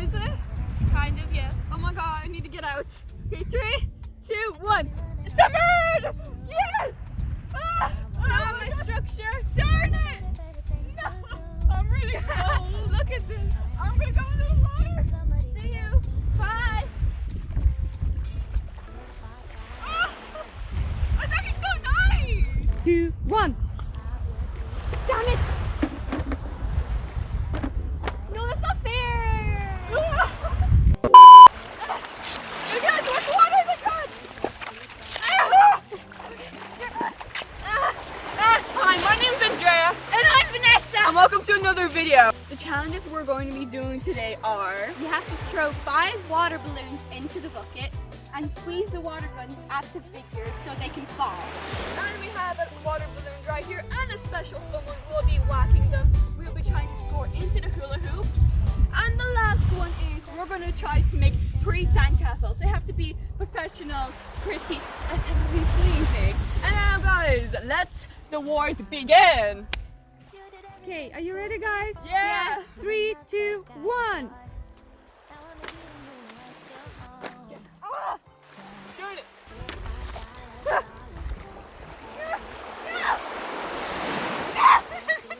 Is it? Kind of, yes. Oh my god, I need to get out. Okay, 3, 2, 1. Submerge! Yes! Ah, Not my structure. darn it! No! I'm really cold. Look at this. I'm gonna go into the water. See you. Bye. Ah, it's actually so nice! 2, 1. Damn it. No, that's not fair. You guys, what's the water in the gun? Hi, my name's Andrea. And I'm Vanessa. And welcome to another video. The challenges we're going to be doing today are... You have to throw 5 water balloons into the bucket and squeeze the water guns at the figures so they can fall. And we have a water balloons right here and a special someone will be whacking them. We'll be trying to score into the hula hoops. And the last one is we're going to try to make 3 sandcastles. They have to be professional, pretty, aesthetically pleasing. And now guys, let the wars begin. Okay, are you ready, guys? Yeah. 3, 2, 1. Yes. Ah! Doing it.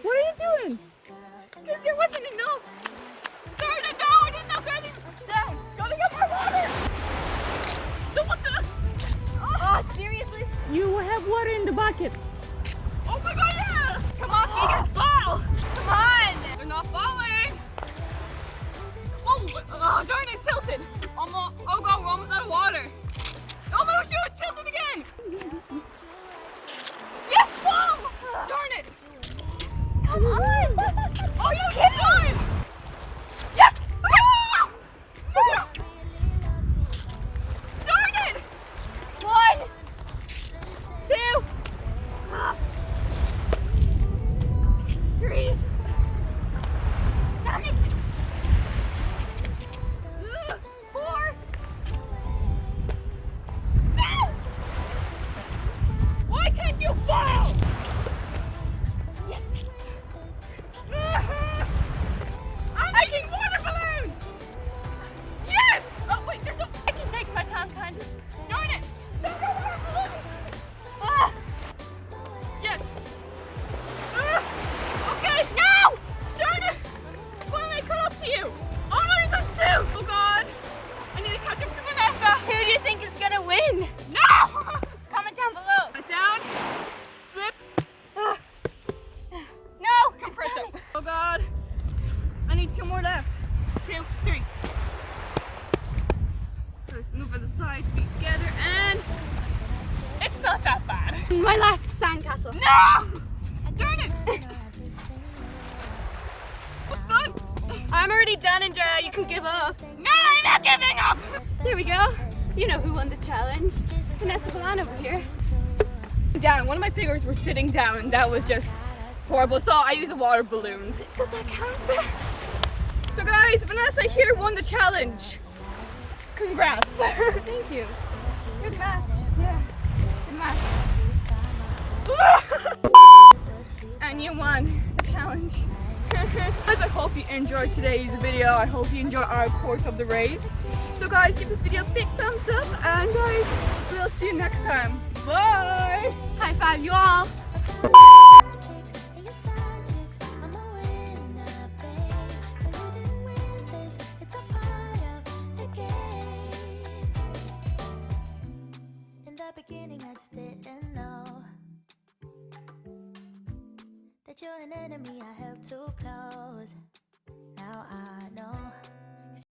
What are you doing? Because there wasn't enough. Darn it, no, I didn't knock any down. Gotta get more water. No, what the? Oh, seriously? You have water in the bucket. Oh my god, yeah! Come on, figures, fall! Come on. They're not falling! Oh, darn it, tilted! Almost, oh god, we're almost out of water. Oh my gosh, it tilted again! Yes, fall! Darn it! Come on. Oh, you hit one! Yes! Ah! Ah! Darn it! 1, 2, 3. Damn it. 4. No! Why can't you fall? Yes. I'm making water balloons! Yes! Oh wait, there's a... I can take my time, kind of. Darn it! There's no water balloon! Ah. Yes! Okay! No! Darn it! When I come up to you! Oh no, you got 2! Oh god! I need to catch up to Vanessa! Who do you think is gonna win? No! Comment down below. Down, flip, No! compress Damn up. it. Oh god! I need 2 more left. 2, 3. Let's move on the side to be together and... It's not that bad. My last sandcastle. No! Darn it! What's done? I'm already done, Andrea. You can give up. No, I'm not giving up! There we go. You know who won the challenge. Vanessa Balan over here. Down. One of my fingers were sitting down and that was just horrible. So I use water balloons. Does that count? So guys, Vanessa here won the challenge. Congrats. Thank you. Good match. Yeah. Good match. And you won the challenge. Guys, I hope you enjoyed today's video. I hope you enjoyed our course of the race. So guys, give this video a big thumbs up and guys, we'll see you next time. Bye! High five, you all. In the beginning, I just didn't know that you're an enemy I held too close. Now I know.